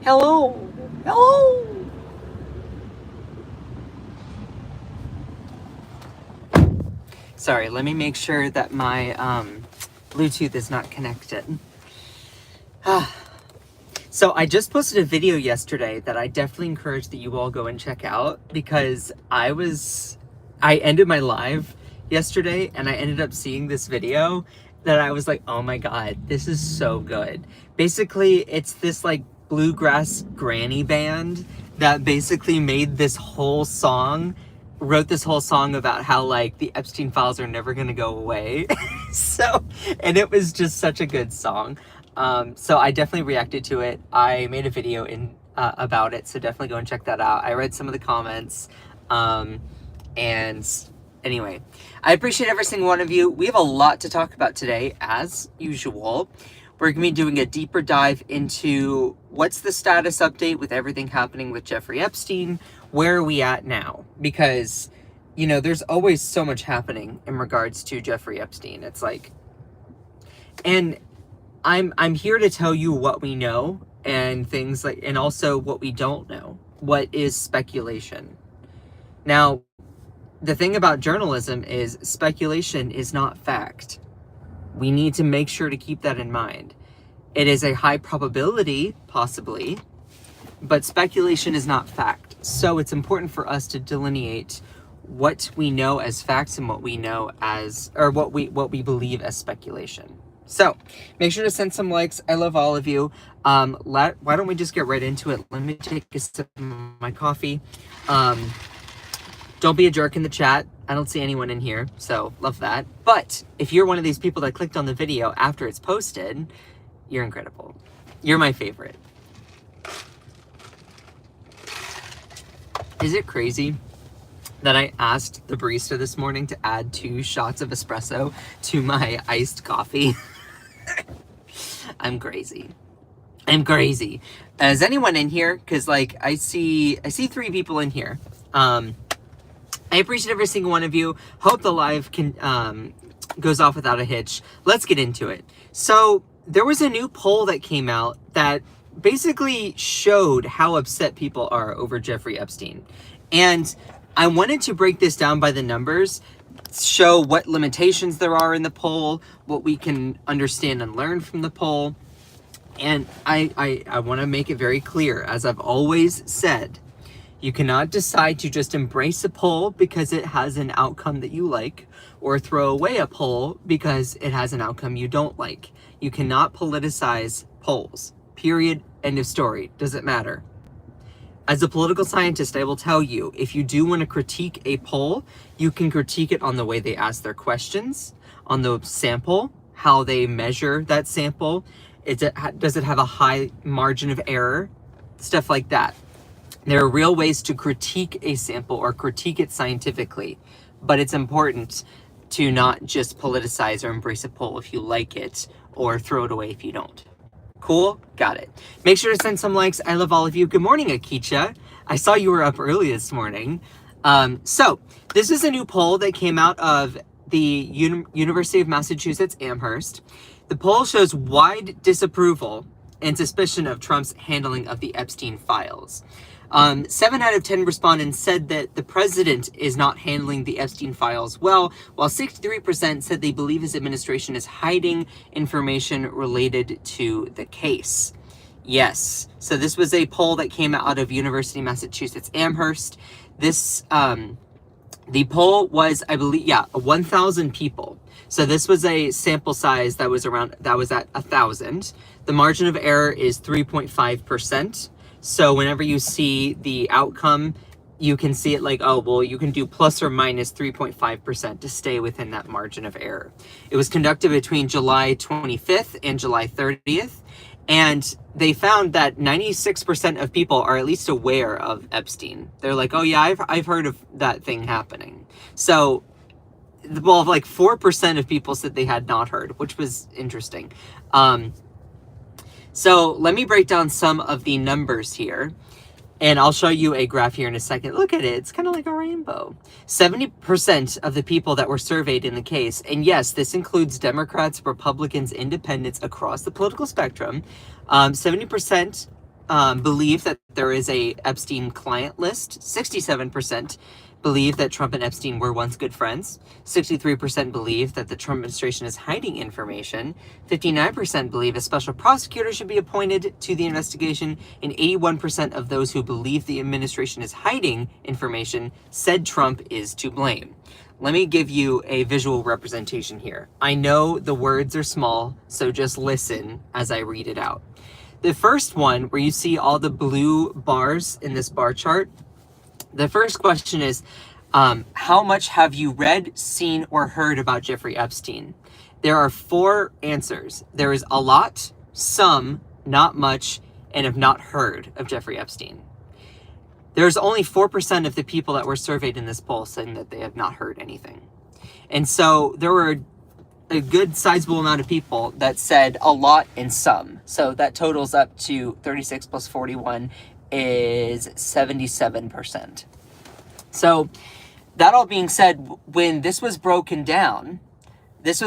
Hello. Hello. Sorry, let me make sure that my Bluetooth is not connected. So I just posted a video yesterday that I definitely encourage that you all go and check out, because I ended my live yesterday and I ended up seeing this video that I was like, oh my god, this is so good. Basically, it's this like bluegrass granny band that basically made this whole song, wrote this whole song about how like the Epstein files are never gonna go away. And it was just such a good song. So I definitely reacted to it. I made a video about it, so definitely go and check that out. I read some of the comments, and anyway, I appreciate every single one of you. We have a lot to talk about today, as usual. We're going to be doing a deeper dive into what's the status update with everything happening with Jeffrey Epstein. Where are we at now? Because, you know, there's always so much happening in regards to Jeffrey Epstein. It's like, and I'm here to tell you what we know and things like, and also what we don't know. What is speculation? Now, the thing about journalism is speculation is not fact. We need to make sure to keep that in mind. It is a high probability, possibly, but speculation is not fact. So it's important for us to delineate what we know as facts and what we know as, or what we believe as speculation. So make sure to send some likes. I love all of you. Why don't we just get right into it? Let me take a sip of my coffee. Don't be a jerk in the chat. I don't see anyone in here, so love that. But if you're one of these people that clicked on the video after it's posted, you're incredible. You're my favorite. Is it crazy that I asked the barista this morning to add 2 shots of espresso to my iced coffee? I'm crazy. I'm crazy. Is anyone in here? Because like I see 3 people in here. I appreciate every single one of you. Hope the live can goes off without a hitch. Let's get into it. So there was a new poll that came out that basically showed how upset people are over Jeffrey Epstein. And I wanted to break this down by the numbers, show what limitations there are in the poll, what we can understand and learn from the poll. And I want to make it very clear, as I've always said, you cannot decide to just embrace a poll because it has an outcome that you like, or throw away a poll because it has an outcome you don't like. You cannot politicize polls. Period. End of story. Doesn't matter. As a political scientist, I will tell you, if you do want to critique a poll, you can critique it on the way they ask their questions, on the sample, how they measure that sample. Does it have a high margin of error? Stuff like that. There are real ways to critique a sample or critique it scientifically, but it's important to not just politicize or embrace a poll if you like it, or throw it away if you don't. Cool? Got it. Make sure to send some likes. I love all of you. Good morning, Akicha. I saw you were up early this morning. So this is a new poll that came out of the University of Massachusetts Amherst. The poll shows wide disapproval and suspicion of Trump's handling of the Epstein files. 7 out of 10 respondents said that the president is not handling the Epstein files well, while 63% said they believe his administration is hiding information related to the case. Yes. So this was a poll that came out of University of Massachusetts Amherst. This, the poll was, I believe, 1,000 people. So this was a sample size that was at 1,000. The margin of error is 3.5%. So whenever you see the outcome, you can see it like, oh, well, you can do plus or minus 3.5% to stay within that margin of error. It was conducted between July 25th and July 30th. And they found that 96% of people are at least aware of Epstein. They're like, oh yeah, I've heard of that thing happening. So, well, like 4% of people said they had not heard, which was interesting. So let me break down some of the numbers here, and I'll show you a graph here in a second. Look at it. It's kind of like a rainbow. 70% of the people that were surveyed in the case, and yes, this includes Democrats, Republicans, Independents across the political spectrum, 70% believe that there is a Epstein client list. 67% believe that Trump and Epstein were once good friends. 63% believe that the Trump administration is hiding information. 59% believe a special prosecutor should be appointed to the investigation. And 81% of those who believe the administration is hiding information said Trump is to blame. Let me give you a visual representation here. I know the words are small, so just listen as I read it out. The first one, where you see all the blue bars in this bar chart, the first question is, how much have you read, seen, or heard about Jeffrey Epstein? There are 4 answers. There is a lot, some, not much, and have not heard of Jeffrey Epstein. There's only 4% of the people that were surveyed in this poll saying that they have not heard anything. And so there were a good sizable amount of people that said a lot and some. So that totals up to 36 plus 41 is 77%. So that all being said, when this was broken down, this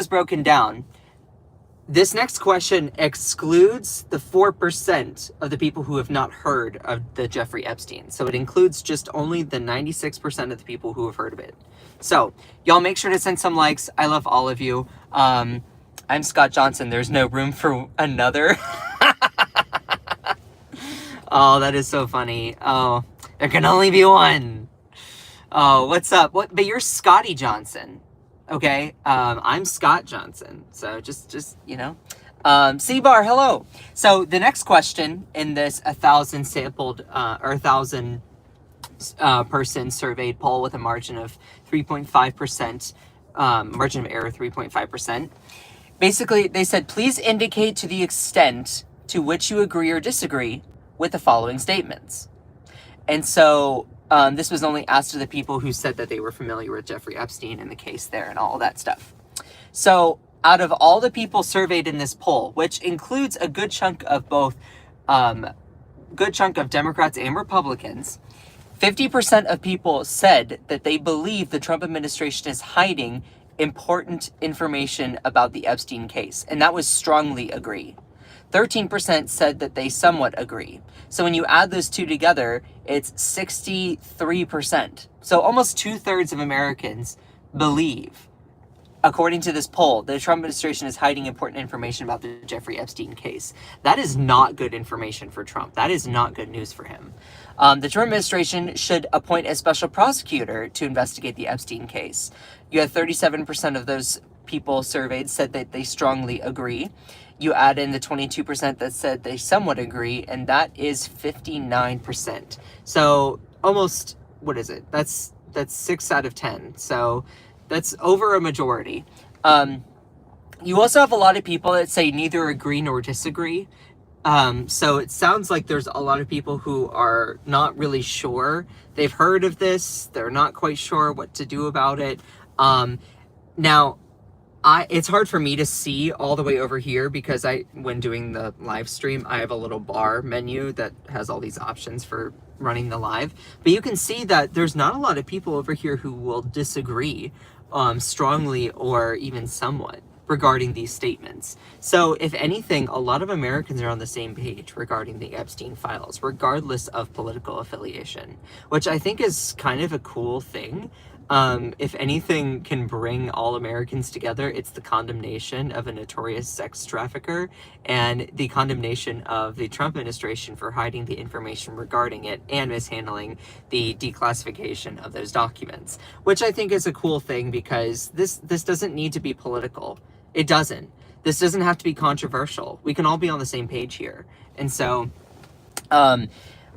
next question excludes the 4% of the people who have not heard of the Jeffrey Epstein. So it includes just only the 96% of the people who have heard of it. So y'all make sure to send some likes. I love all of you. I'm Scott Johnson. There's no room for another. Oh, that is so funny. Oh, there can only be one. Oh, what's up? What? But you're Scotty Johnson. Okay, I'm Scott Johnson, so just you know. C-Bar, hello. So the next question in this 1,000 sampled or 1,000 person surveyed poll with a margin of 3.5%, margin of error 3.5%. Basically, they said, please indicate to the extent to which you agree or disagree with the following statements. And so this was only asked to the people who said that they were familiar with Jeffrey Epstein and the case there and all that stuff. So out of all the people surveyed in this poll, which includes a good chunk of both, Democrats and Republicans, 50% of people said that they believe the Trump administration is hiding important information about the Epstein case, and that was strongly agree. 13% said that they somewhat agree. So when you add those two together, it's 63%. So almost 2/3 of Americans believe, according to this poll, the Trump administration is hiding important information about the Jeffrey Epstein case. That is not good information for Trump. That is not good news for him. The Trump administration should appoint a special prosecutor to investigate the Epstein case. You had 37% of those people surveyed said that they strongly agree. You add in the 22% that said they somewhat agree, and that is 59%. So almost, what is it? That's 6 out of 10. So that's over a majority. You also have a lot of people that say neither agree nor disagree. So it sounds like there's a lot of people who are not really sure. They've heard of this. They're not quite sure what to do about it. Now, it's hard for me to see all the way over here because when doing the live stream, I have a little bar menu that has all these options for running the live. But you can see that there's not a lot of people over here who will disagree strongly or even somewhat regarding these statements. So if anything, a lot of Americans are on the same page regarding the Epstein files, regardless of political affiliation, which I think is kind of a cool thing. If anything can bring all Americans together, it's the condemnation of a notorious sex trafficker and the condemnation of the Trump administration for hiding the information regarding it and mishandling the declassification of those documents, which I think is a cool thing because this doesn't need to be political. It doesn't. This doesn't have to be controversial. We can all be on the same page here. And so,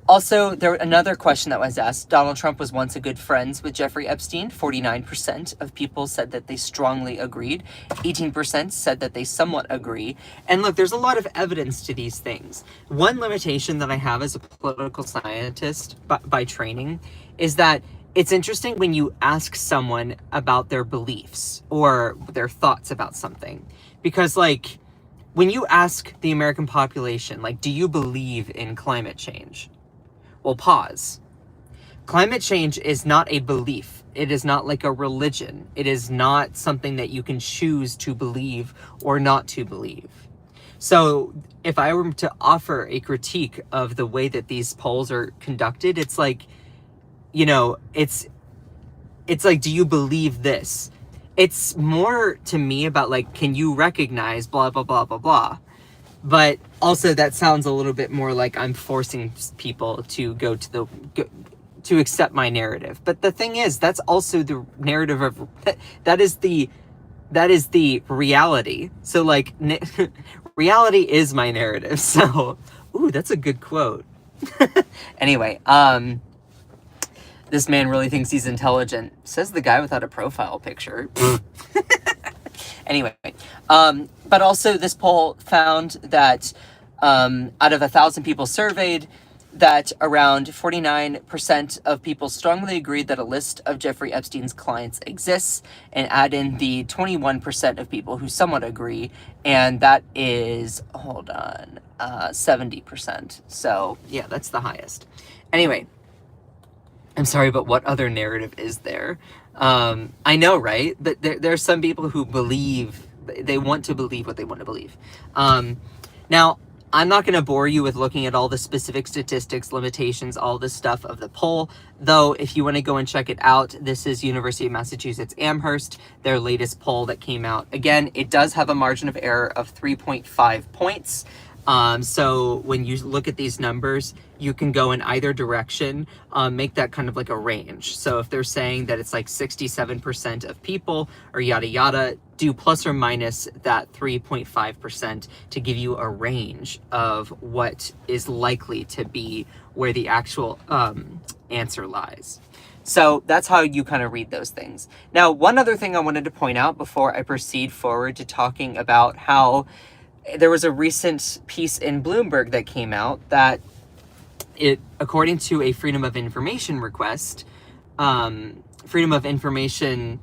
also, another question that was asked, Donald Trump was once a good friends with Jeffrey Epstein. 49% of people said that they strongly agreed. 18% said that they somewhat agree. And look, there's a lot of evidence to these things. One limitation that I have as a political scientist by training is that it's interesting when you ask someone about their beliefs or their thoughts about something. Because, like, when you ask the American population, like, do you believe in climate change? Well, pause. Climate change is not a belief. It is not like a religion. It is not something that you can choose to believe or not to believe. So if I were to offer a critique of the way that these polls are conducted, it's like, you know, it's like, do you believe this? It's more to me about like, can you recognize blah, blah, blah, blah, blah. But also that sounds a little bit more like I'm forcing people to to accept my narrative. But the thing is, that's also the narrative of, that is the reality. So like, reality is my narrative. So, ooh, that's a good quote. Anyway, this man really thinks he's intelligent, says the guy without a profile picture. Anyway, but also this poll found that out of 1,000 people surveyed, that around 49% of people strongly agreed that a list of Jeffrey Epstein's clients exists, and add in the 21% of people who somewhat agree, and that is, 70%. So yeah, that's the highest. Anyway, I'm sorry, but what other narrative is there? I know, right? But there are some people who believe, they want to believe what they want to believe. Now, I'm not going to bore you with looking at all the specific statistics, limitations, all this stuff of the poll, though if you want to go and check it out, this is University of Massachusetts Amherst, their latest poll that came out. Again, it does have a margin of error of 3.5 points. So when you look at these numbers, you can go in either direction, make that kind of like a range. So if they're saying that it's like 67% of people or yada yada, do plus or minus that 3.5% to give you a range of what is likely to be where the actual answer lies. So that's how you kind of read those things. Now, one other thing I wanted to point out before I proceed forward to talking about how there was a recent piece in Bloomberg that came out that according to a Freedom of Information request, Freedom of Information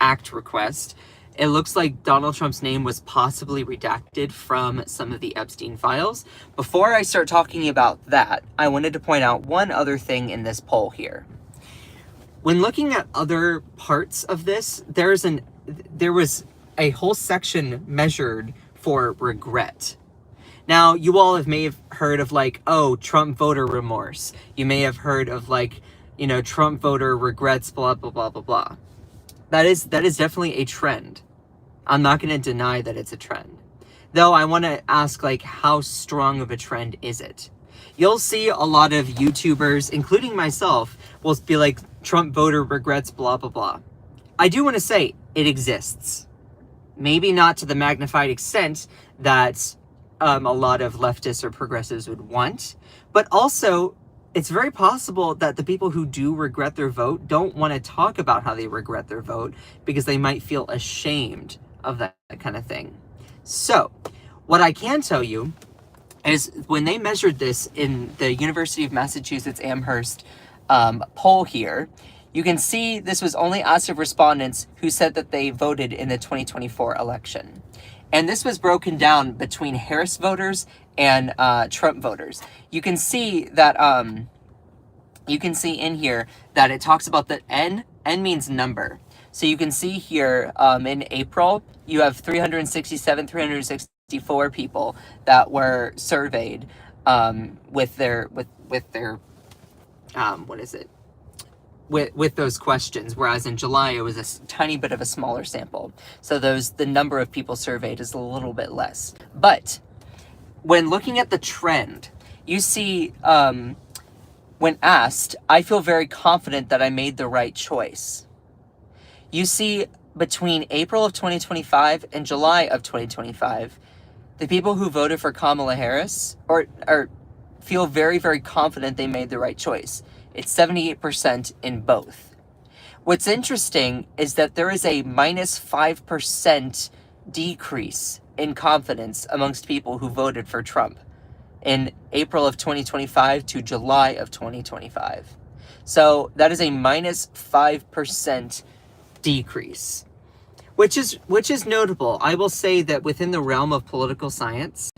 Act request, it looks like Donald Trump's name was possibly redacted from some of the Epstein files. Before I start talking about that, I wanted to point out one other thing in this poll here. When looking at other parts of this, there was a whole section measured for regret. Now, you all may have heard of like, oh, Trump voter remorse. You may have heard of like, you know, Trump voter regrets, blah, blah, blah, blah, blah. That is definitely a trend. I'm not going to deny that it's a trend. Though I want to ask, like, how strong of a trend is it? You'll see a lot of YouTubers, including myself, will be like, Trump voter regrets, blah, blah, blah. I do want to say it exists. Maybe not to the magnified extent that a lot of leftists or progressives would want, but also it's very possible that the people who do regret their vote don't want to talk about how they regret their vote because they might feel ashamed of that kind of thing. So what I can tell you is when they measured this in the University of Massachusetts Amherst poll here, you can see this was only asked of respondents who said that they voted in the 2024 election. And this was broken down between Harris voters and Trump voters. You can see that, you can see in here that it talks about the N means number. So you can see here in April, you have 364 people that were surveyed with their with those questions, whereas in July it was a tiny bit of a smaller sample. So the number of people surveyed is a little bit less. But when looking at the trend, you see when asked, I feel very confident that I made the right choice. You see between April of 2025 and July of 2025, the people who voted for Kamala Harris or feel very, very confident they made the right choice. It's 78% in both. What's interesting is that there is a minus 5% decrease in confidence amongst people who voted for Trump in April of 2025 to July of 2025. So that is a minus 5% decrease, which is notable. I will say that within the realm of political science,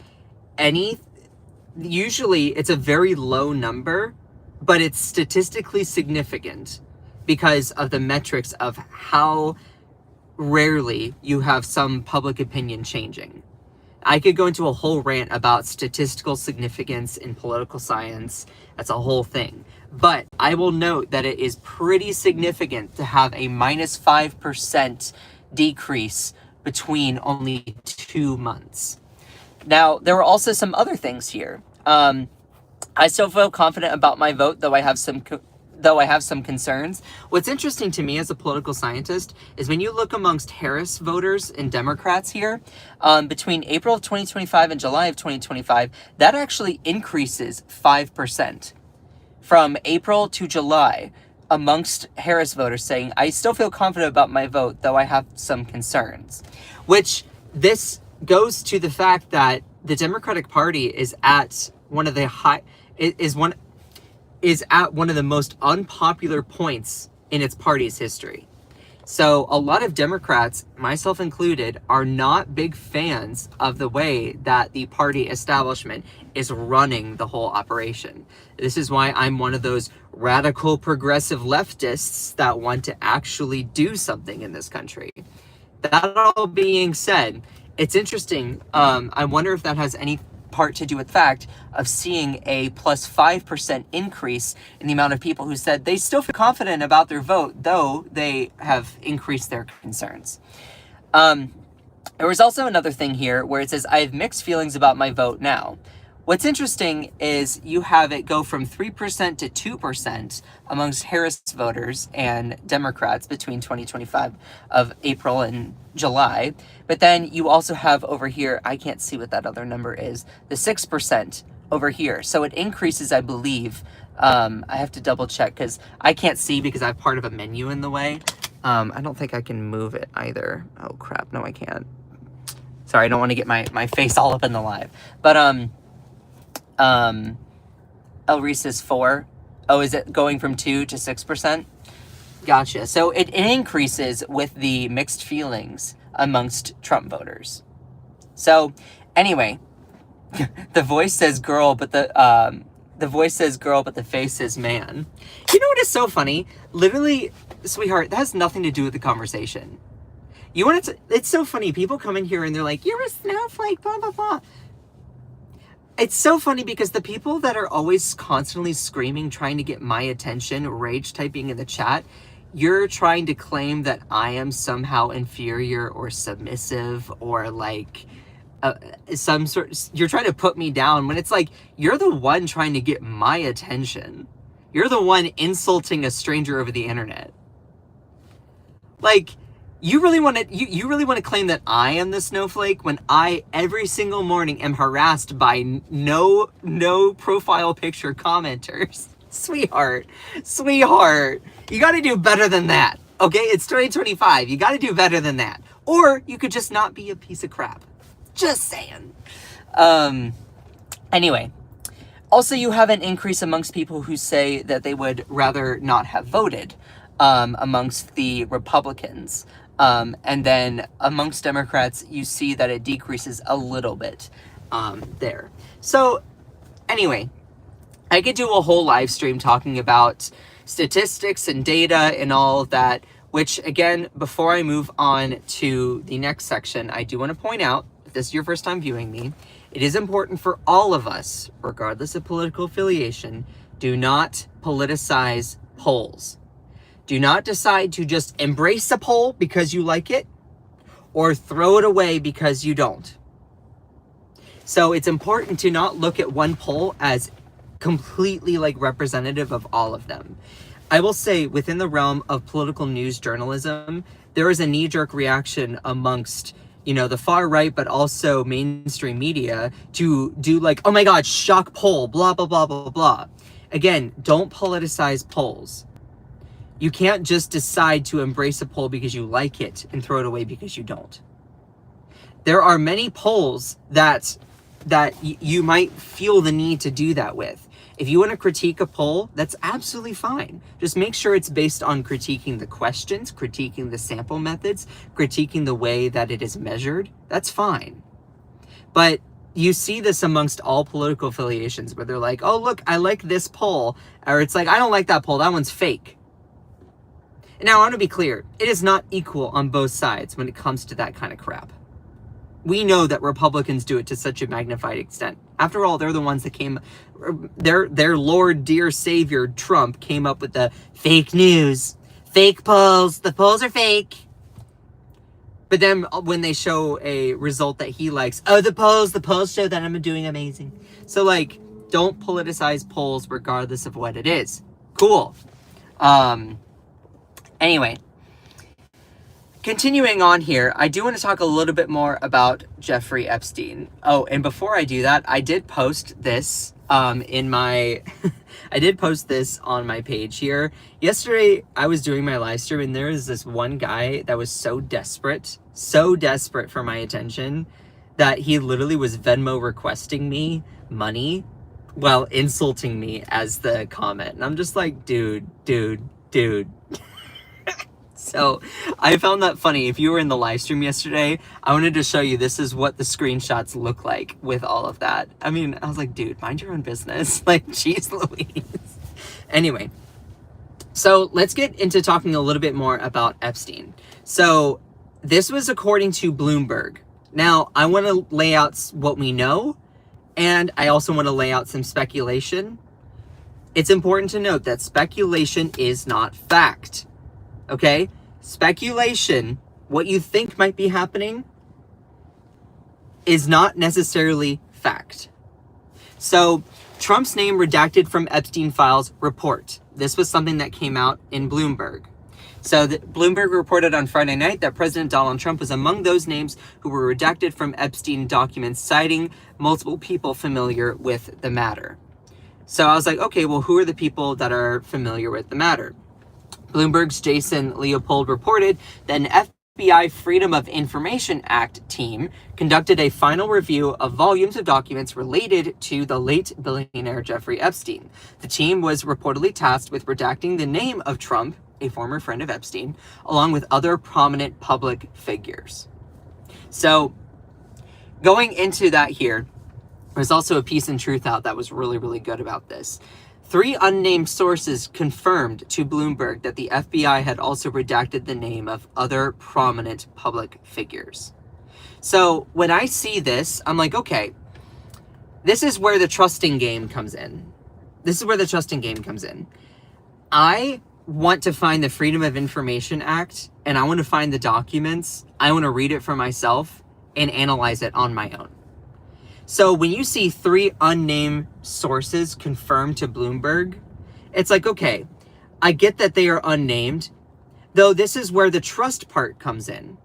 usually it's a very low number, but it's statistically significant because of the metrics of how rarely you have some public opinion changing. I could go into a whole rant about statistical significance in political science. That's a whole thing. But I will note that it is pretty significant to have a minus 5% decrease between only 2 months. Now, there were also some other things here. I still feel confident about my vote, though I have some concerns. What's interesting to me as a political scientist is when you look amongst Harris voters and Democrats here, between April of 2025 and July of 2025, that actually increases 5% from April to July amongst Harris voters, saying, I still feel confident about my vote, though I have some concerns. Which this goes to the fact that the Democratic Party is at one of the most unpopular points in its party's history. So a lot of Democrats, myself included, are not big fans of the way that the party establishment is running the whole operation. This is why I'm one of those radical progressive leftists that want to actually do something in this country. That all being said, it's interesting. I wonder if that has any part to do with the fact of seeing a plus 5% increase in the amount of people who said they still feel confident about their vote, though they have increased their concerns. There was also another thing here where it says, I have mixed feelings about my vote now. What's interesting is you have it go from 3% to 2% amongst Harris voters and Democrats between 2025 of April and July. But then you also have over here, I can't see what that other number is, the 6% over here. So it increases, I believe. I have to double check because I can't see because I have part of a menu in the way. I don't think I can move it either. Oh crap, no I can't. Sorry, I don't want to get my face all up in the live. But Elreese is 4. Oh, is it going from 2 to 6%? Gotcha. So it increases with the mixed feelings amongst Trump voters. So anyway, the voice says girl, but the voice says girl, but the face says man. You know what is so funny? Literally, sweetheart, that has nothing to do with the conversation. You want it to, it's so funny. People come in here and they're like, you're a snowflake, blah, blah, blah. It's so funny because the people that are always constantly screaming, trying to get my attention, rage typing in the chat, you're trying to claim that I am somehow inferior or submissive or like some sort, you're trying to put me down when it's like, you're the one trying to get my attention. You're the one insulting a stranger over the internet. Like, you really want to claim that I am the snowflake when I every single morning am harassed by no profile picture commenters. Sweetheart, you got to do better than that. Okay, it's 2025. You got to do better than that. Or you could just not be a piece of crap. Just saying. Anyway, also you have an increase amongst people who say that they would rather not have voted amongst the Republicans. And then amongst Democrats, you see that it decreases a little bit there. So anyway, I could do a whole live stream talking about statistics and data and all of that, which again, before I move on to the next section, I do want to point out, if this is your first time viewing me, it is important for all of us, regardless of political affiliation, do not politicize polls. Do not decide to just embrace a poll because you like it or throw it away because you don't. So it's important to not look at one poll as completely like representative of all of them. I will say within the realm of political news journalism, there is a knee-jerk reaction amongst, you know, the far right, but also mainstream media to do like, oh my God, shock poll, blah, blah, blah, blah, blah. Again, don't politicize polls. You can't just decide to embrace a poll because you like it and throw it away because you don't. There are many polls that you might feel the need to do that with. If you want to critique a poll, that's absolutely fine. Just make sure it's based on critiquing the questions, critiquing the sample methods, critiquing the way that it is measured. That's fine. But you see this amongst all political affiliations where they're like, oh, look, I like this poll. Or it's like, I don't like that poll. That one's fake. Now, I want to be clear. It is not equal on both sides when it comes to that kind of crap. We know that Republicans do it to such a magnified extent. After all, they're the ones that came, their Lord, dear Savior, Trump, came up with the fake news, fake polls, the polls are fake. But then when they show a result that he likes, oh, the polls show that I'm doing amazing. So, like, don't politicize polls regardless of what it is. Cool. Anyway, continuing on here, I do want to talk a little bit more about Jeffrey Epstein. Oh, and before I do that, I did post this in my... I did post this on my page here. Yesterday, I was doing my live stream, and there was this one guy that was so desperate for my attention, that he literally was Venmo requesting me money while insulting me as the comment. And I'm just like, dude. So I found that funny. If you were in the live stream yesterday, I wanted to show you, this is what the screenshots look like with all of that. I mean, I was like, dude, mind your own business. Like, geez Louise. Anyway, so let's get into talking a little bit more about Epstein. So this was according to Bloomberg. Now, I want to lay out what we know, and I also want to lay out some speculation. It's important to note that speculation is not fact. Okay? Speculation, what you think might be happening, is not necessarily fact. So, Trump's name redacted from Epstein files report. This was something that came out in Bloomberg. So, Bloomberg reported on Friday night that President Donald Trump was among those names who were redacted from Epstein documents, citing multiple people familiar with the matter. So, I was like, okay, well, who are the people that are familiar with the matter? Bloomberg's Jason Leopold reported that an FBI Freedom of Information Act team conducted a final review of volumes of documents related to the late billionaire Jeffrey Epstein. The team was reportedly tasked with redacting the name of Trump, a former friend of Epstein, along with other prominent public figures. So, going into that here, there's also a piece in Truth Out that was really, really good about this. 3 unnamed sources confirmed to Bloomberg that the FBI had also redacted the name of other prominent public figures. So when I see this, I'm like, okay, this is where the trusting game comes in. I want to find the Freedom of Information Act, and I want to find the documents. I want to read it for myself and analyze it on my own. So when you see 3 unnamed sources confirmed to Bloomberg, it's like, okay, I get that they are unnamed, though this is where the trust part comes in.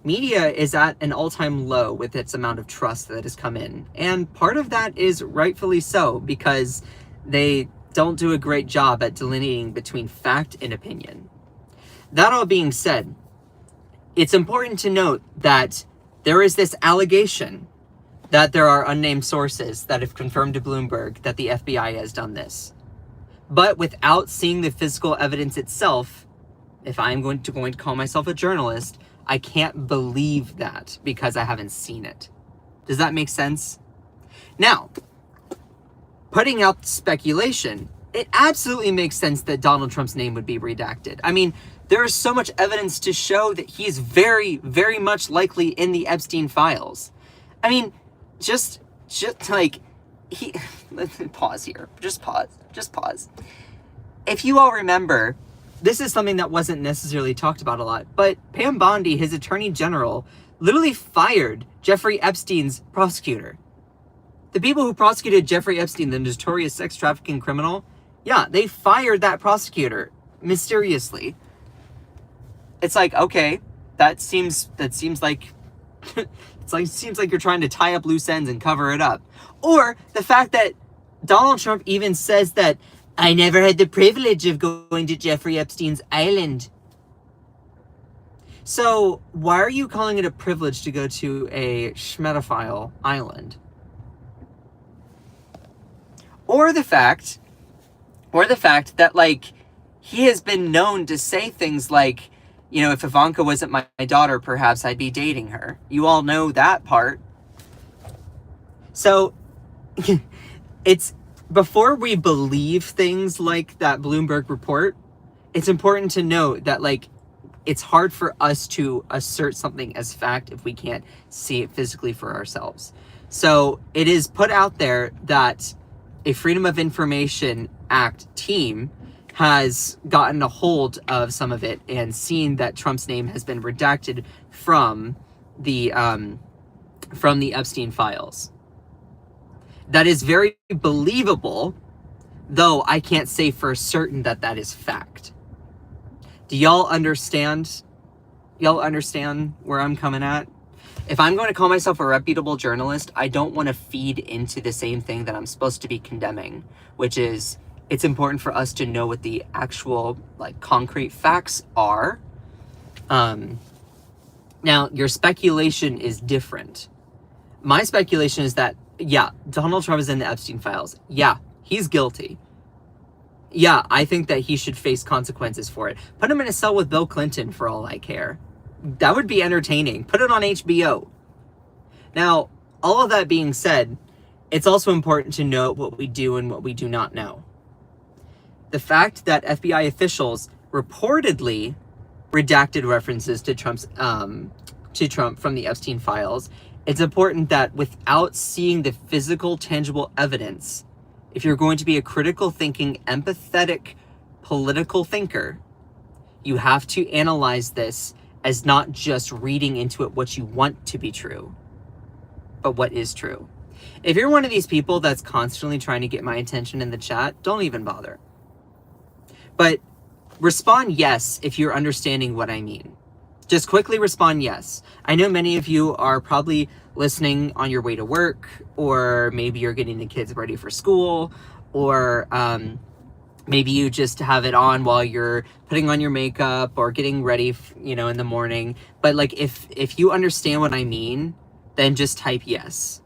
Media is at an all-time low with its amount of trust that has come in. And part of that is rightfully so, because they don't do a great job at delineating between fact and opinion. That all being said, it's important to note that there is this allegation that there are unnamed sources that have confirmed to Bloomberg that the FBI has done this. But without seeing the physical evidence itself, if I'm going to call myself a journalist, I can't believe that because I haven't seen it. Does that make sense? Now, putting out speculation, it absolutely makes sense that Donald Trump's name would be redacted. I mean, there is so much evidence to show that he is very, very much likely in the Epstein files. I mean, just like, pause here. Just pause. If you all remember, this is something that wasn't necessarily talked about a lot, but Pam Bondi, his attorney general, literally fired Jeffrey Epstein's prosecutor. The people who prosecuted Jeffrey Epstein, the notorious sex trafficking criminal, yeah, they fired that prosecutor mysteriously. It's like, okay, that seems like seems like you're trying to tie up loose ends and cover it up. Or the fact that Donald Trump even says that I never had the privilege of going to Jeffrey Epstein's island. So why are you calling it a privilege to go to a schmedophile island? Or the fact that, like, he has been known to say things like, you know, if Ivanka wasn't my daughter, perhaps I'd be dating her. You all know that part. So, it's, before we believe things like that Bloomberg report, it's important to note that, like, it's hard for us to assert something as fact if we can't see it physically for ourselves. So it is put out there that a Freedom of Information Act team has gotten a hold of some of it and seen that Trump's name has been redacted from the Epstein files. That is very believable, though I can't say for certain that that is fact. Do y'all understand? Y'all understand where I'm coming at? If I'm going to call myself a reputable journalist, I don't want to feed into the same thing that I'm supposed to be condemning, which is it's important for us to know what the actual, like, concrete facts are. Now, your speculation is different. My speculation is that, yeah, Donald Trump is in the Epstein files. Yeah, he's guilty. Yeah, I think that he should face consequences for it. Put him in a cell with Bill Clinton for all I care. That would be entertaining. Put it on HBO. Now, all of that being said, it's also important to note what we do and what we do not know. The fact that FBI officials reportedly redacted references to Trump from the Epstein files, it's important that without seeing the physical, tangible evidence, if you're going to be a critical thinking, empathetic, political thinker, you have to analyze this as not just reading into it what you want to be true, but what is true. If you're one of these people that's constantly trying to get my attention in the chat, don't even bother. But respond yes if you're understanding what I mean. Just quickly respond yes. I know many of you are probably listening on your way to work, or maybe you're getting the kids ready for school, or maybe you just have it on while you're putting on your makeup or getting ready, in the morning. But like, if you understand what I mean, then just type yes.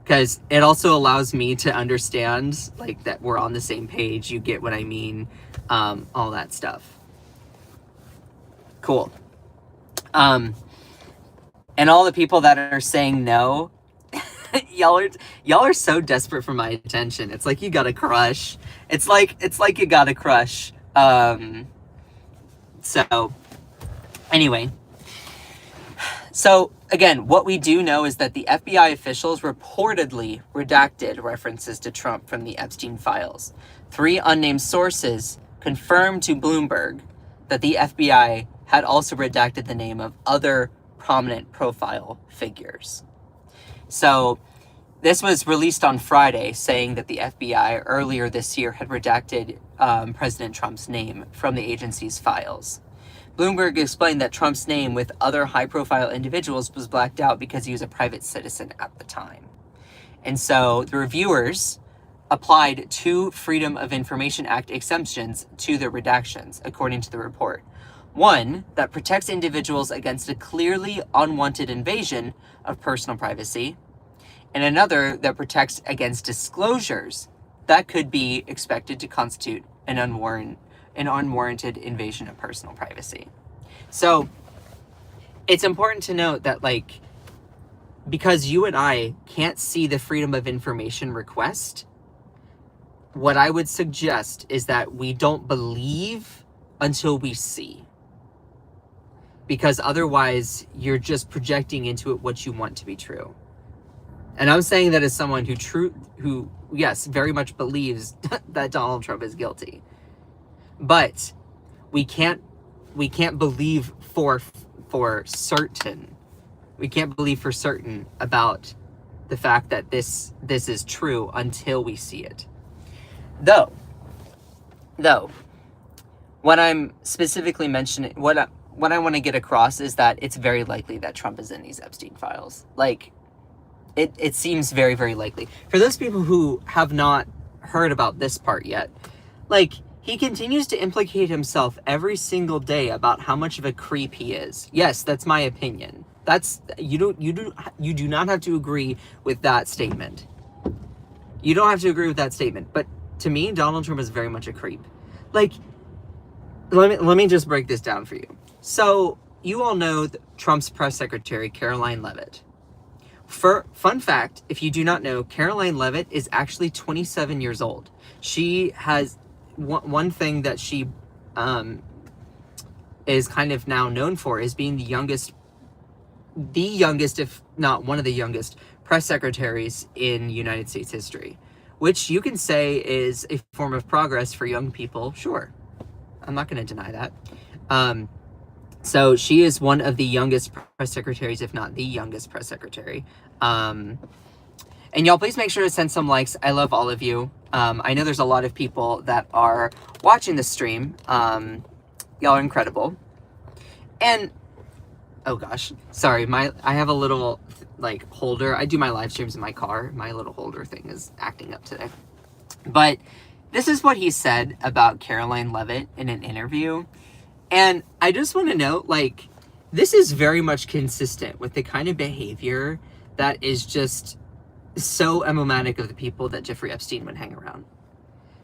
Because it also allows me to understand, like, that we're on the same page. You get what I mean, all that stuff. Cool. And all the people that are saying no, y'all are so desperate for my attention. It's like you got a crush. It's like you got a crush. So anyway. So again, what we do know is that the FBI officials reportedly redacted references to Trump from the Epstein files. 3 unnamed sources confirmed to Bloomberg that the FBI had also redacted the name of other prominent profile figures. So this was released on Friday, saying that the FBI earlier this year had redacted President Trump's name from the agency's files. Bloomberg explained that Trump's name with other high-profile individuals was blacked out because he was a private citizen at the time. And so the reviewers applied 2 Freedom of Information Act exemptions to the redactions, according to the report. One that protects individuals against a clearly unwanted invasion of personal privacy, and another that protects against disclosures that could be expected to constitute an unwarranted invasion of personal privacy. So it's important to note that, like, because you and I can't see the Freedom of Information request, what I would suggest is that we don't believe until we see. Because otherwise, you're just projecting into it what you want to be true. And I'm saying that as someone who, yes, very much believes that Donald Trump is guilty. But we can't believe for certain. We can't believe for certain about the fact that this is true until we see it. Though, what I'm specifically mentioning, what I want to get across is that it's very likely that Trump is in these Epstein files. Like, it seems very, very likely. For those people who have not heard about this part yet, like, he continues to implicate himself every single day about how much of a creep he is. Yes, that's my opinion. You do not have to agree with that statement. You don't have to agree with that statement. But to me, Donald Trump is very much a creep. Like, let me just break this down for you. So you all know Trump's press secretary, Caroline Leavitt. Fun fact, if you do not know, Caroline Leavitt is actually 27 years old. She has one thing that she is kind of now known for, is being the youngest, if not one of the youngest, press secretaries in United States history, which you can say is a form of progress for young people. Sure, I'm not going to deny that. So she is one of the youngest press secretaries, if not the youngest press secretary. And y'all, please make sure to send some likes. I love all of you. I know there's a lot of people that are watching the stream. Y'all are incredible. And oh gosh, sorry, I have a little like holder. I do my live streams in my car. My little holder thing is acting up today. But this is what he said about Caroline Leavitt in an interview. And I just want to note, like, this is very much consistent with the kind of behavior that is just so emblematic of the people that Jeffrey Epstein would hang around.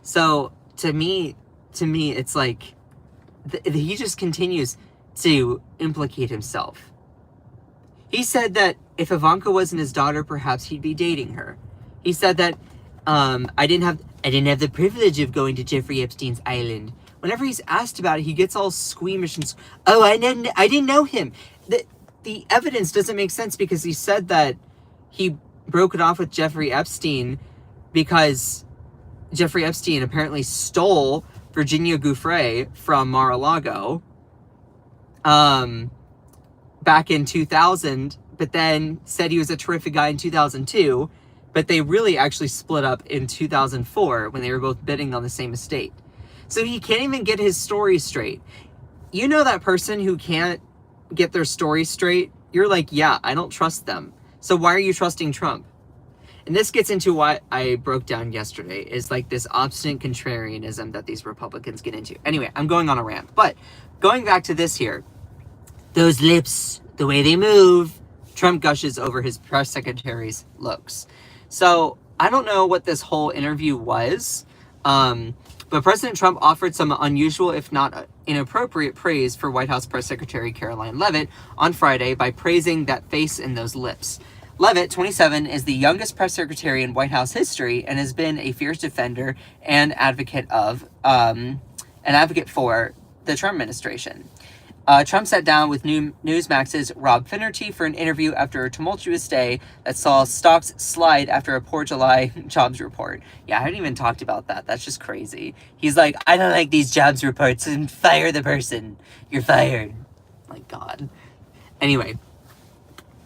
So to me, it's like he just continues to implicate himself. He said that if Ivanka wasn't his daughter, perhaps he'd be dating her. He said that I didn't have the privilege of going to Jeffrey Epstein's island. Whenever he's asked about it, he gets all squeamish and I didn't know him. The evidence doesn't make sense, because he said that he broke it off with Jeffrey Epstein because Jeffrey Epstein apparently stole Virginia Giuffre from Mar-a-Lago back in 2000, but then said he was a terrific guy in 2002, but they really actually split up in 2004 when they were both bidding on the same estate. So he can't even get his story straight. You know that person who can't get their story straight? You're like, yeah, I don't trust them. So why are you trusting Trump? And this gets into what I broke down yesterday, is like this obstinate contrarianism that these Republicans get into. Anyway, I'm going on a rant, but going back to this here, those lips, the way they move, Trump gushes over his press secretary's looks. So I don't know what this whole interview was, but President Trump offered some unusual, if not inappropriate, praise for White House Press Secretary Caroline Leavitt on Friday by praising that face and those lips. Leavitt, 27, is the youngest press secretary in White House history and has been a fierce defender and advocate for the Trump administration. Trump sat down with Newsmax's Rob Finnerty for an interview after a tumultuous day that saw stocks slide after a poor July jobs report. Yeah, I haven't even talked about that. That's just crazy. He's like, I don't like these jobs reports, and fire the person. You're fired. My God. Anyway,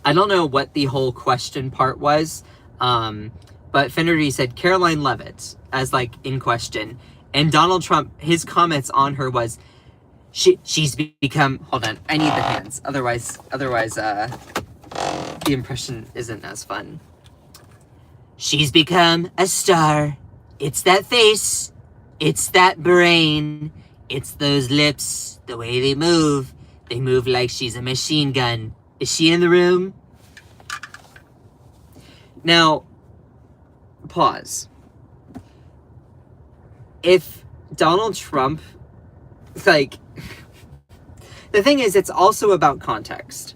I don't know what the whole question part was, but Finnerty said Caroline Leavitt as like in question, and Donald Trump, his comments on her was, she's become, hold on, I need the hands, otherwise the impression isn't as fun. She's become a star. It's that face, it's that brain, it's those lips, the way they move like she's a machine gun. Is she in the room? Now, pause. If Donald Trump, like, the thing is, it's also about context.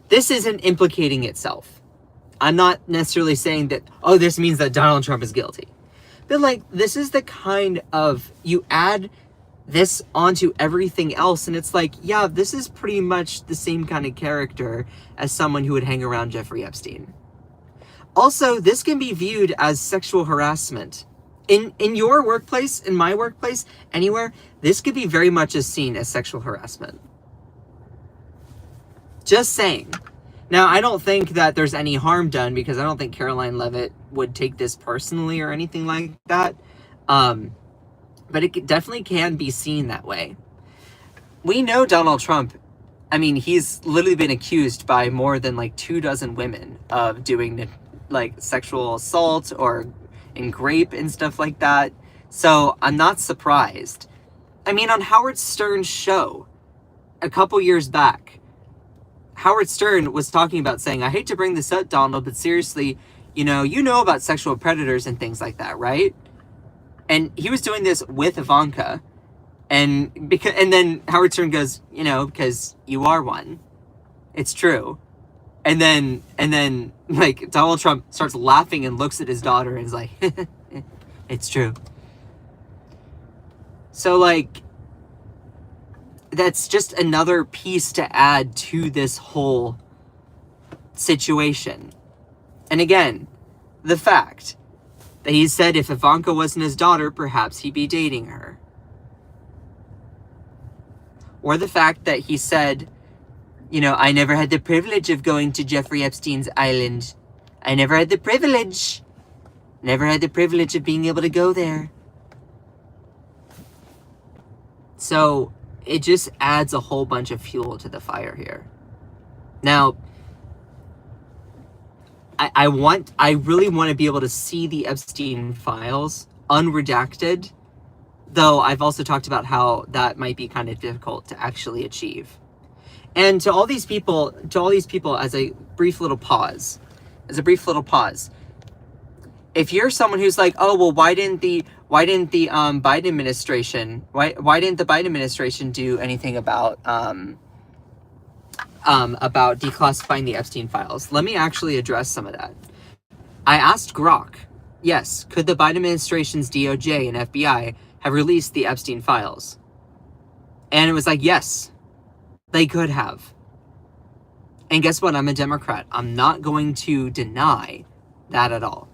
This isn't implicating itself. I'm not necessarily saying that, oh, this means that Donald Trump is guilty. But, like, this is the kind of, you add this onto everything else, and it's like, yeah, this is pretty much the same kind of character as someone who would hang around Jeffrey Epstein. Also, this can be viewed as sexual harassment. In your workplace, in my workplace, anywhere, this could be very much as seen as sexual harassment. Just saying. Now, I don't think that there's any harm done, because I don't think Caroline Leavitt would take this personally or anything like that. But it definitely can be seen that way. We know Donald Trump, I mean, he's literally been accused by more than like 24 women of doing like sexual assault and rape and stuff like that. So I'm not surprised. I mean, on Howard Stern's show a couple years back, Howard Stern was talking about saying, I hate to bring this up, Donald, but seriously, you know about sexual predators and things like that, right? And he was doing this with Ivanka. And then Howard Stern goes, because you are one. It's true. And then like Donald Trump starts laughing and looks at his daughter and is like, it's true. So like, that's just another piece to add to this whole situation. And again, the fact that he said if Ivanka wasn't his daughter, perhaps he'd be dating her. Or the fact that he said, you know, I never had the privilege of going to Jeffrey Epstein's island. I never had the privilege. Never had the privilege of being able to go there. So it just adds a whole bunch of fuel to the fire here. Now, I really want to be able to see the Epstein files unredacted, though I've also talked about how that might be kind of difficult to actually achieve. And to all these people, as a brief little pause, if you're someone who's like, oh, well, why didn't the Biden administration do anything about declassifying the Epstein files? Let me actually address some of that. I asked Grok, yes, could the Biden administration's DOJ and FBI have released the Epstein files? And it was like, yes, they could have. And guess what? I'm a Democrat. I'm not going to deny that at all.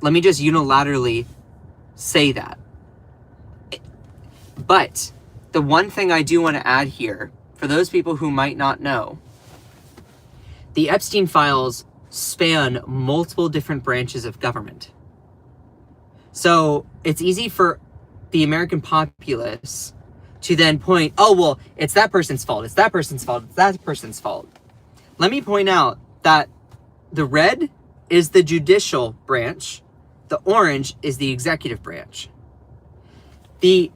Let me just unilaterally say that. But the one thing I do want to add here, for those people who might not know, the Epstein files span multiple different branches of government. So it's easy for the American populace to then point, oh, well, it's that person's fault, it's that person's fault, it's that person's fault. Let me point out that the red is the judicial branch, the orange is the executive branch. The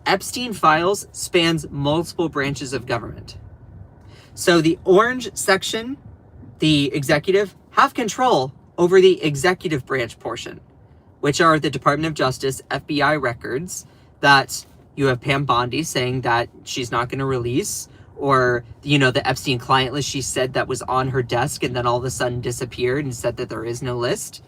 Epstein files spans multiple branches of government. So the orange section, the executive, have control over the executive branch portion, which are the Department of Justice, FBI records that you have Pam Bondi saying that she's not going to release, or, you know, the Epstein client list she said that was on her desk and then all of a sudden disappeared and said that there is no list.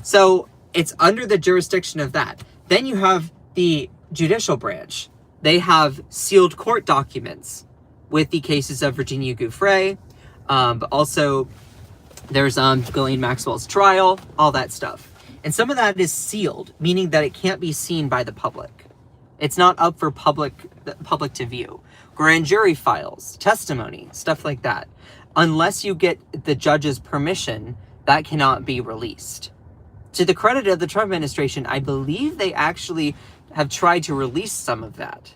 So it's under the jurisdiction of that. Then you have the judicial branch. They have sealed court documents with the cases of Virginia Giuffre, but also there's Ghislaine Maxwell's trial, all that stuff. And some of that is sealed, meaning that it can't be seen by the public. It's not up for public to view. Grand jury files, testimony, stuff like that. Unless you get the judge's permission, that cannot be released. To the credit of the Trump administration, I believe they actually have tried to release some of that.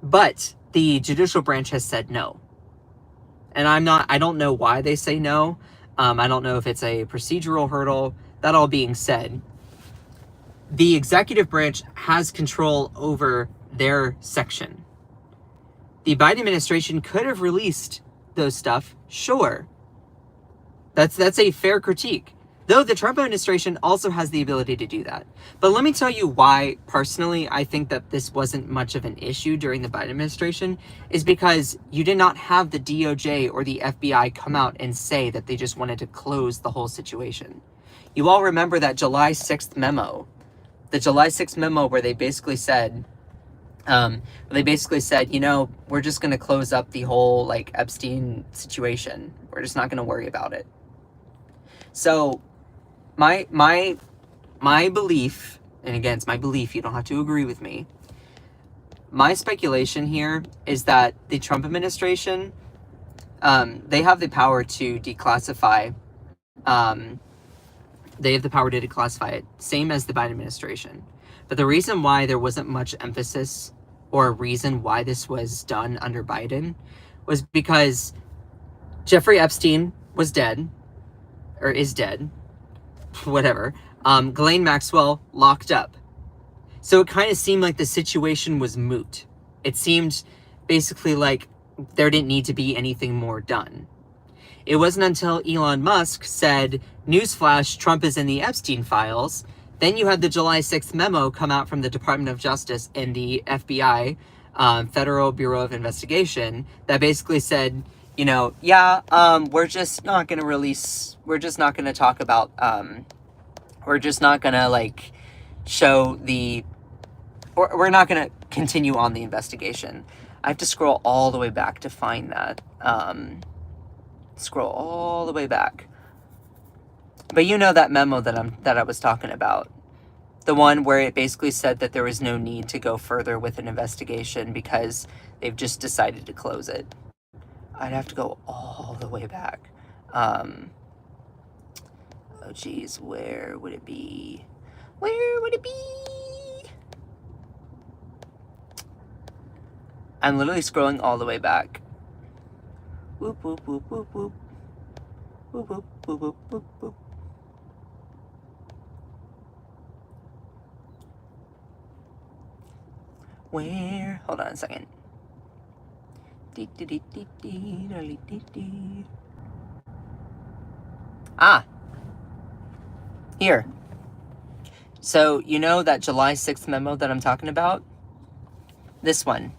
But the judicial branch has said no. And I don't know why they say no. I don't know if it's a procedural hurdle. That all being said, the executive branch has control over their section. The Biden administration could have released those stuff, sure. That's a fair critique. Though the Trump administration also has the ability to do that. But let me tell you why, personally, I think that this wasn't much of an issue during the Biden administration, is because you did not have the DOJ or the FBI come out and say that they just wanted to close the whole situation. You all remember that July 6th memo. The July 6th memo where they basically said, you know, we're just going to close up the whole, like, Epstein situation. We're just not going to worry about it. So my belief, and again, it's my belief, you don't have to agree with me. My speculation here is that the Trump administration, they have the power to declassify, it, same as the Biden administration. But the reason why there wasn't much emphasis or a reason why this was done under Biden was because Jeffrey Epstein was dead, or is dead, whatever. Ghislaine Maxwell locked up. So it kind of seemed like the situation was moot. It seemed basically like there didn't need to be anything more done. It wasn't until Elon Musk said, newsflash, Trump is in the Epstein files. Then you had the July 6th memo come out from the Department of Justice and the FBI, Federal Bureau of Investigation, that basically said, you know, we're just not going to release, we're just not going to talk about, we're just not going to, like, show the, or we're not going to continue on the investigation. I have to scroll all the way back to find that. Scroll all the way back. But you know that memo that I was talking about. The one where it basically said that there was no need to go further with an investigation because they've just decided to close it. I'd have to go all the way back. Oh geez, where would it be? Where would it be? I'm literally scrolling all the way back. Whoop, whoop, whoop, whoop, whoop. Whoop, whoop, whoop, whoop, whoop, whoop. Where? Hold on a second. Ah! Here. So, you know that July 6th memo that I'm talking about? This one.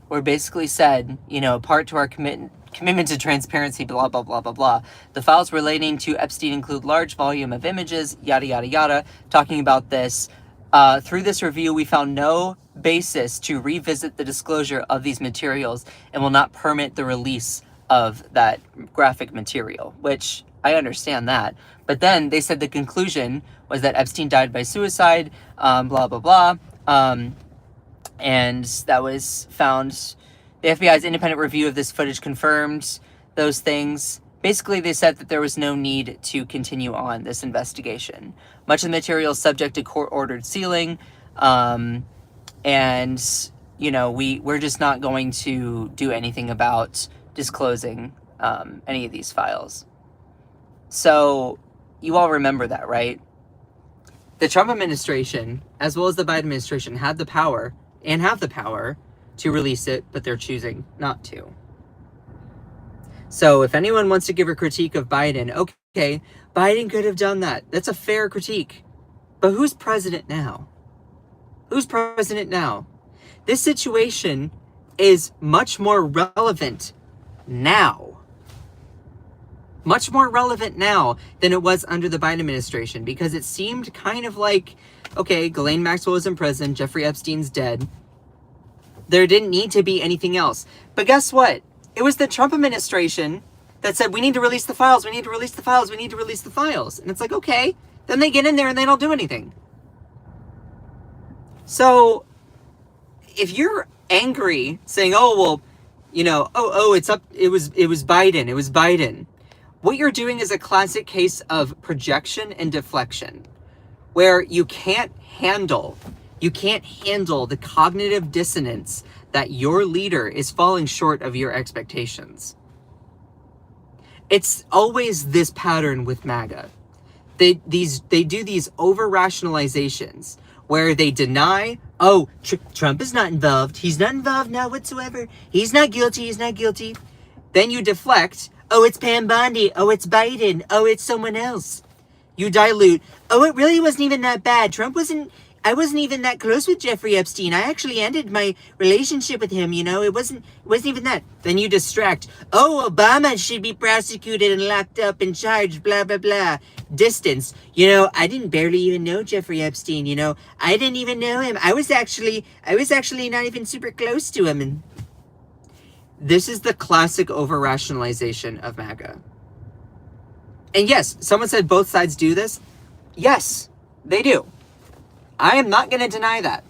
Where basically said, you know, part to our commitment to transparency, blah, blah, blah, blah, blah. The files relating to Epstein include large volume of images, yada, yada, yada, talking about this. Through this review, we found no basis to revisit the disclosure of these materials and will not permit the release of that graphic material, which I understand that. But then they said the conclusion was that Epstein died by suicide, blah, blah, blah. And that was found. The FBI's independent review of this footage confirmed those things. Basically, they said that there was no need to continue on this investigation. Much of the material is subject to court-ordered sealing, and, you know, we're just not going to do anything about disclosing any of these files. So, you all remember that, right? The Trump administration, as well as the Biden administration, had the power, and have the power, to release it, but they're choosing not to. So if anyone wants to give a critique of Biden, okay, Biden could have done that. That's a fair critique. But who's president now? Who's president now? This situation is much more relevant now. Much more relevant now than it was under the Biden administration, because it seemed kind of like, okay, Ghislaine Maxwell is in prison, Jeffrey Epstein's dead. There didn't need to be anything else. But guess what? It was the Trump administration that said, we need to release the files, we need to release the files, we need to release the files. And it's like, okay, then they get in there and they don't do anything. So if you're angry saying, oh, well, you know, it was Biden. What you're doing is a classic case of projection and deflection, where you can't handle the cognitive dissonance that your leader is falling short of your expectations. It's always this pattern with MAGA. They do these over-rationalizations where they deny, Trump is not involved. He's not involved now whatsoever. He's not guilty. Then you deflect, it's Pam Bondi. It's Biden. It's someone else. You dilute, it really wasn't even that bad. I wasn't even that close with Jeffrey Epstein. I actually ended my relationship with him, you know. It wasn't even that. Then you distract. Obama should be prosecuted and locked up and charged, blah, blah, blah. Distance. You know, I didn't barely even know Jeffrey Epstein, you know. I didn't even know him. I was actually not even super close to him. And this is the classic over-rationalization of MAGA. And yes, someone said both sides do this. Yes, they do. I am not going to deny that.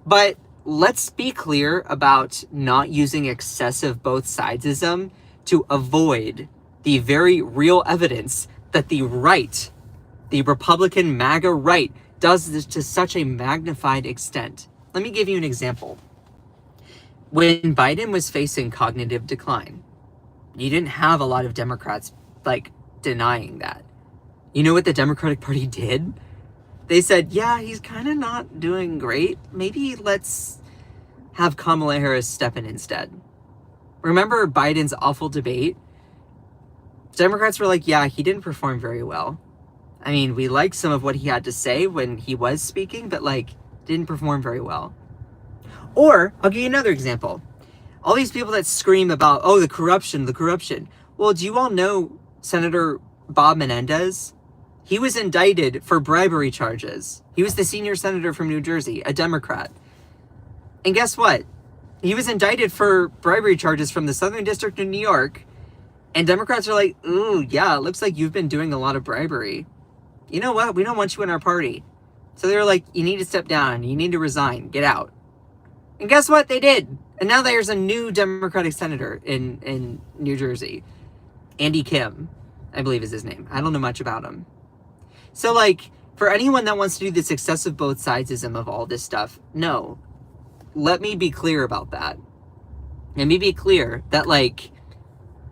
But let's be clear about not using excessive both sidesism to avoid the very real evidence that the right, the Republican MAGA right, does this to such a magnified extent. Let me give you an example. When Biden was facing cognitive decline, you didn't have a lot of Democrats, denying that. You know what the Democratic Party did? They said, yeah, he's kind of not doing great. Maybe let's have Kamala Harris step in instead. Remember Biden's awful debate? Democrats were like, yeah, he didn't perform very well. I mean, we liked some of what he had to say when he was speaking, but didn't perform very well. Or, I'll give you another example. All these people that scream about, the corruption. Well, do you all know Senator Bob Menendez? He was indicted for bribery charges. He was the senior senator from New Jersey, a Democrat. And guess what? He was indicted for bribery charges from the Southern District of New York. And Democrats are like, ooh, yeah, it looks like you've been doing a lot of bribery. You know what? We don't want you in our party. So they were like, you need to step down. You need to resign. Get out. And guess what? They did. And now there's a new Democratic senator in New Jersey. Andy Kim, I believe is his name. I don't know much about him. So, like, for anyone that wants to do this excessive both sidesism of all this stuff, no. Let me be clear about that. Let me be clear that, like,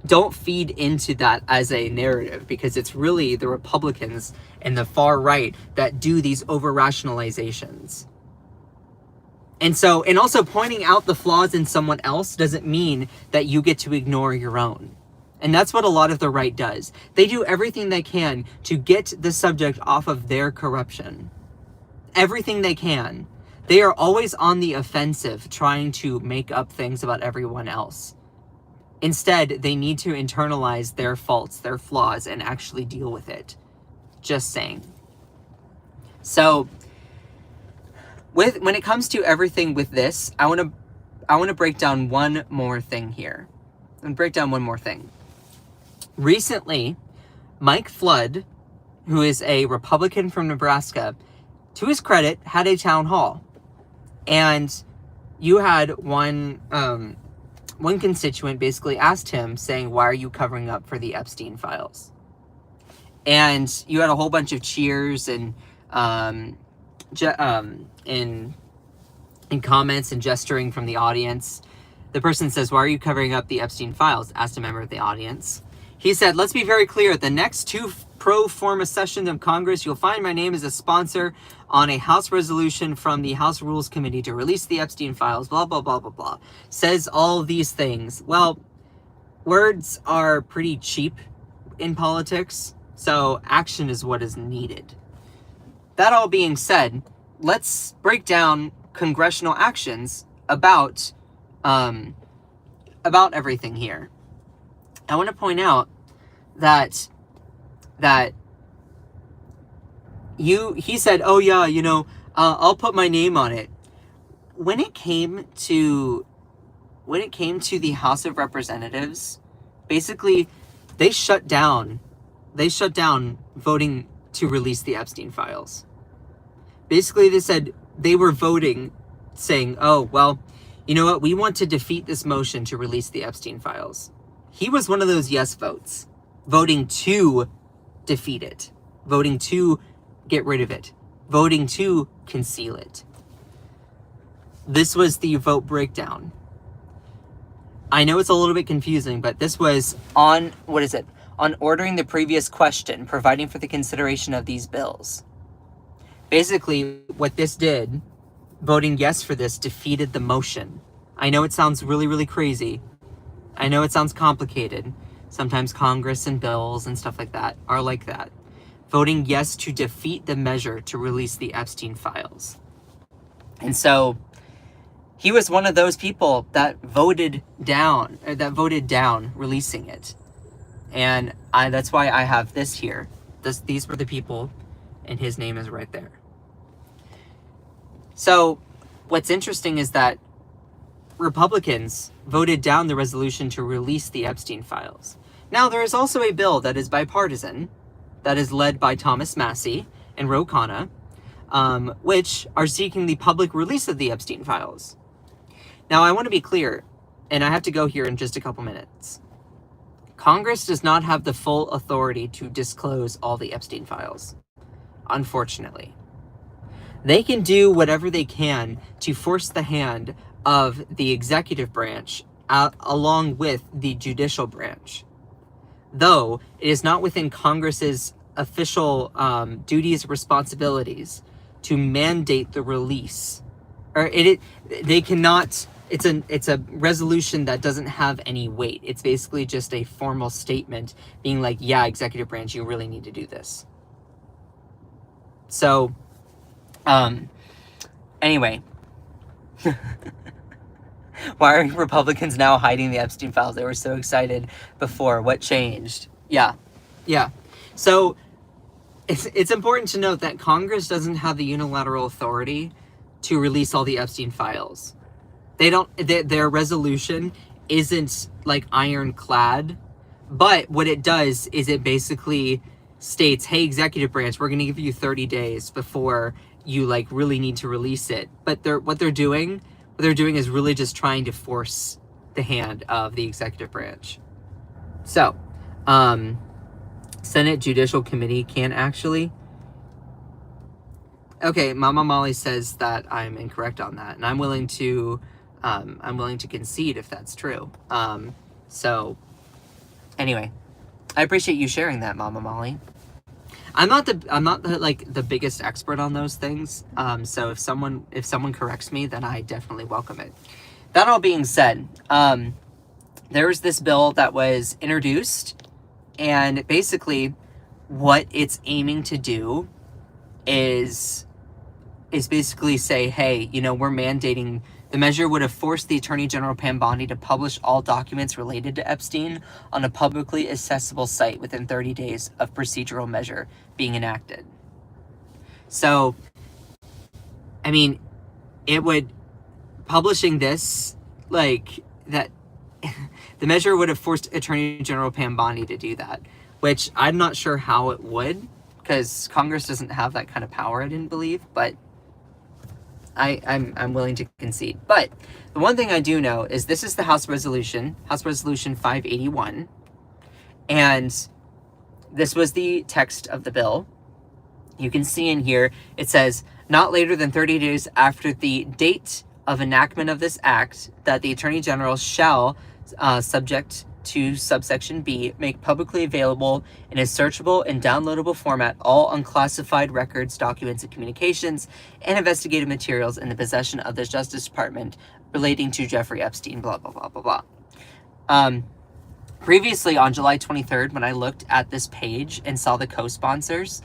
don't feed into that as a narrative, because it's really the Republicans and the far right that do these over-rationalizations. And so, and also pointing out the flaws in someone else doesn't mean that you get to ignore your own. And that's what a lot of the right does. They do everything they can to get the subject off of their corruption. Everything they can. They are always on the offensive, trying to make up things about everyone else. Instead, they need to internalize their faults, their flaws, and actually deal with it. Just saying. So, when it comes to everything with this, I want to break down one more thing here. Recently, Mike Flood, who is a Republican from Nebraska, to his credit, had a town hall. And you had one constituent basically asked him, saying, why are you covering up for the Epstein files? And you had a whole bunch of cheers and in comments and gesturing from the audience. The person says, why are you covering up the Epstein files? Asked a member of the audience. He said, let's be very clear. At the next two pro forma sessions of Congress, you'll find my name as a sponsor on a House resolution from the House Rules Committee to release the Epstein files, blah, blah, blah, blah, blah. Says all these things. Well, words are pretty cheap in politics, so action is what is needed. That all being said, let's break down congressional actions about everything here. I want to point out that he said, oh yeah, I'll put my name on it. When it came to the House of Representatives, basically they shut down voting to release the Epstein files. Basically, they said they were voting, saying, oh, well, you know what? We want to defeat this motion to release the Epstein files. He was one of those yes votes, voting to defeat it, voting to get rid of it, voting to conceal it. This was the vote breakdown. I know it's a little bit confusing, but this was on ordering the previous question, providing for the consideration of these bills. Basically, what this did, voting yes for this, defeated the motion. I know it sounds really, really crazy. I know it sounds complicated. Sometimes Congress and bills and stuff like that are like that. Voting yes to defeat the measure to release the Epstein files. And so, he was one of those people that voted down releasing it. And that's why I have this here. These were the people, and his name is right there. So, what's interesting is that Republicans voted down the resolution to release the Epstein files. Now, there is also a bill that is bipartisan, that is led by Thomas Massie and Ro Khanna, which are seeking the public release of the Epstein files. Now, I want to be clear, and I have to go here in just a couple minutes. Congress does not have the full authority to disclose all the Epstein files, unfortunately. They can do whatever they can to force the hand of the executive branch along with the judicial branch. Though it is not within Congress's official duties, responsibilities to mandate the release, or they cannot. It's a resolution that doesn't have any weight. It's basically just a formal statement being like, yeah, executive branch, you really need to do this. So, anyway, why are Republicans now hiding the Epstein files? They were so excited before. What changed? Yeah. So, it's important to note that Congress doesn't have the unilateral authority to release all the Epstein files. their resolution isn't like ironclad, but what it does is it basically states, hey, executive branch, we're going to give you 30 days before you like really need to release it. But what they're doing is really just trying to force the hand of the executive branch. So, Senate Judicial Committee can actually. Okay, Mama Molly says that I'm incorrect on that, and I'm willing to concede if that's true. So, anyway, I appreciate you sharing that, Mama Molly. I'm not the biggest expert on those things. So if someone corrects me, then I definitely welcome it. That all being said, there was this bill that was introduced, and basically what it's aiming to do is basically say, hey, we're mandating. The measure would have forced the Attorney General Pam Bondi to publish all documents related to Epstein on a publicly accessible site within 30 days of procedural measure being enacted. So, I mean, publishing this, like, that, the measure would have forced Attorney General Pam Bondi to do that, which I'm not sure how it would, because Congress doesn't have that kind of power, I didn't believe, but I'm willing to concede. But the one thing I do know is this is the House Resolution 581, and this was the text of the bill. You can see in here, it says, not later than 30 days after the date of enactment of this act, that the Attorney General shall, subject to subsection B, make publicly available in a searchable and downloadable format all unclassified records, documents, and communications and investigative materials in the possession of the Justice Department relating to Jeffrey Epstein, blah, blah, blah, blah, blah. Previously, on July 23rd, when I looked at this page and saw the co-sponsors,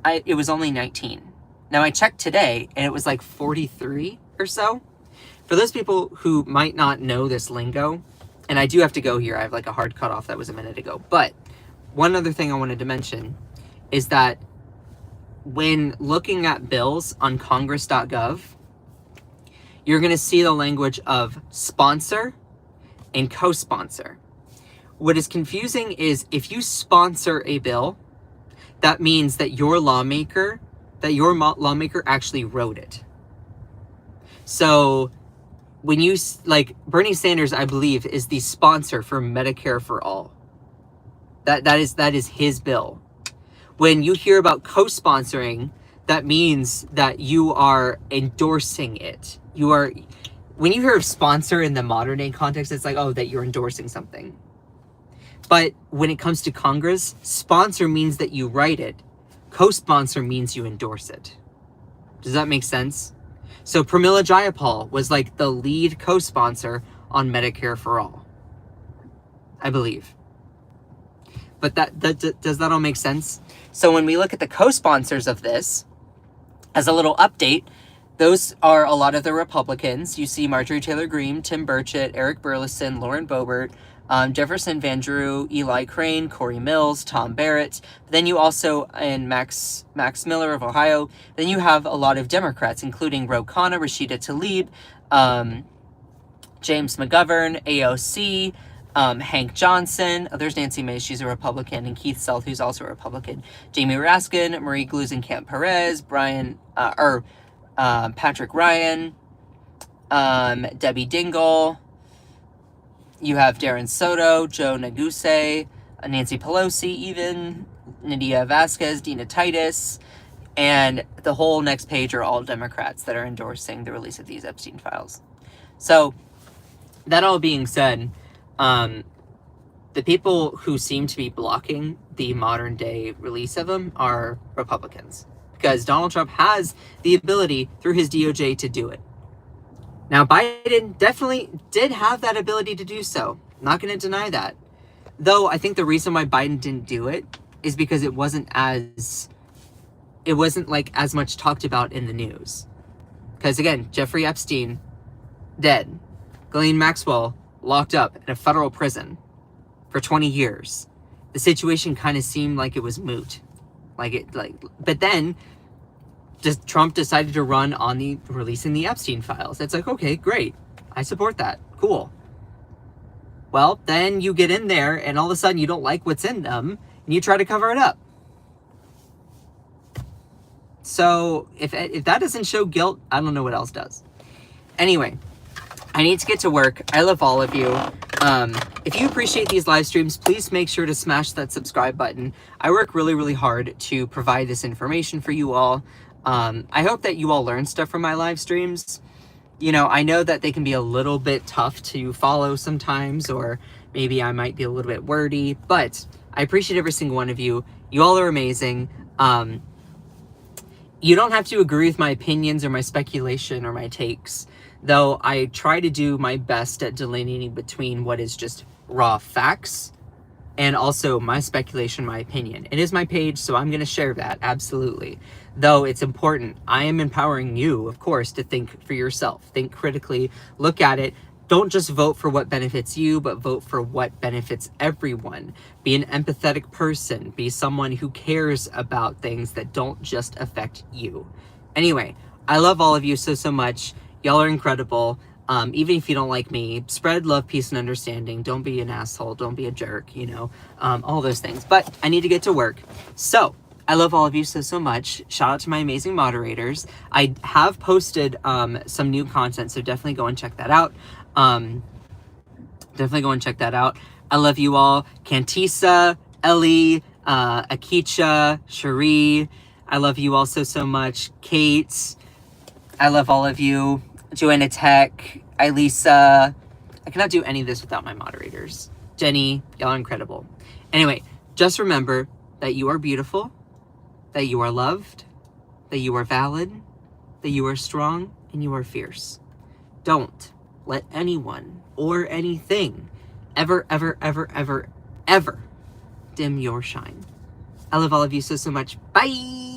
it was only 19. Now, I checked today, and it was like 43 or so. For those people who might not know this lingo, and I do have to go here. I have like a hard cutoff that was a minute ago. But one other thing I wanted to mention is that when looking at bills on congress.gov, you're going to see the language of sponsor and co-sponsor. What is confusing is if you sponsor a bill, that means that your lawmaker actually wrote it. So when you, like, Bernie Sanders, I believe, is the sponsor for Medicare for All. That is his bill. When you hear about co-sponsoring, that means that you are endorsing it. When you hear of sponsor in the modern day context, it's like, oh, that you're endorsing something. But when it comes to Congress, sponsor means that you write it. Co-sponsor means you endorse it. Does that make sense? So Pramila Jayapal was like the lead co-sponsor on Medicare for All, I believe. But does that all make sense? So when we look at the co-sponsors of this, as a little update, those are a lot of the Republicans. You see Marjorie Taylor Greene, Tim Burchett, Eric Burleson, Lauren Boebert, Jefferson Van Drew, Eli Crane, Corey Mills, Tom Barrett. Then you also, and Max Miller of Ohio. Then you have a lot of Democrats, including Ro Khanna, Rashida Tlaib, James McGovern, AOC, Hank Johnson. Oh, there's Nancy Mace, she's a Republican, and Keith Self, who's also a Republican. Jamie Raskin, Marie Gluesenkamp Perez, Patrick Ryan, Debbie Dingell. You have Darren Soto, Joe Neguse, Nancy Pelosi even, Nydia Vasquez, Dina Titus, and the whole next page are all Democrats that are endorsing the release of these Epstein files. So, that all being said, the people who seem to be blocking the modern day release of them are Republicans, because Donald Trump has the ability through his DOJ to do it. Now, Biden definitely did have that ability to do so. Not going to deny that. Though, I think the reason why Biden didn't do it is because it wasn't like as much talked about in the news. Because again, Jeffrey Epstein, dead. Ghislaine Maxwell, locked up in a federal prison for 20 years. The situation kind of seemed like it was moot. But then, Trump decided to run on releasing the Epstein files. It's like, okay, great. I support that. Cool. Well, then you get in there and all of a sudden you don't like what's in them and you try to cover it up. So if that doesn't show guilt, I don't know what else does. Anyway, I need to get to work. I love all of you. If you appreciate these live streams, please make sure to smash that subscribe button. I work really, really hard to provide this information for you all. I hope that you all learn stuff from my live streams. You know, I know that they can be a little bit tough to follow sometimes, or maybe I might be a little bit wordy, but I appreciate every single one of you. You all are amazing. You don't have to agree with my opinions or my speculation or my takes, though I try to do my best at delineating between what is just raw facts and also my speculation, my opinion. It is my page, so I'm going to share that, absolutely. Though it's important, I am empowering you, of course, to think for yourself. Think critically, look at it. Don't just vote for what benefits you, but vote for what benefits everyone. Be an empathetic person. Be someone who cares about things that don't just affect you. Anyway, I love all of you so, so much. Y'all are incredible. Even if you don't like me, spread love, peace, and understanding. Don't be an asshole. Don't be a jerk, you know, all those things. But I need to get to work. So I love all of you so, so much. Shout out to my amazing moderators. I have posted some new content, so definitely go and check that out. Definitely go and check that out. I love you all. Cantisa, Ellie, Akicha, Cherie. I love you all so, so much. Kate. I love all of you. Joanna Tech, Elisa. I cannot do any of this without my moderators. Jenny, y'all are incredible. Anyway, just remember that you are beautiful, that you are loved, that you are valid, that you are strong, and you are fierce. Don't let anyone or anything ever, ever, ever, ever, ever dim your shine. I love all of you so, so much. Bye!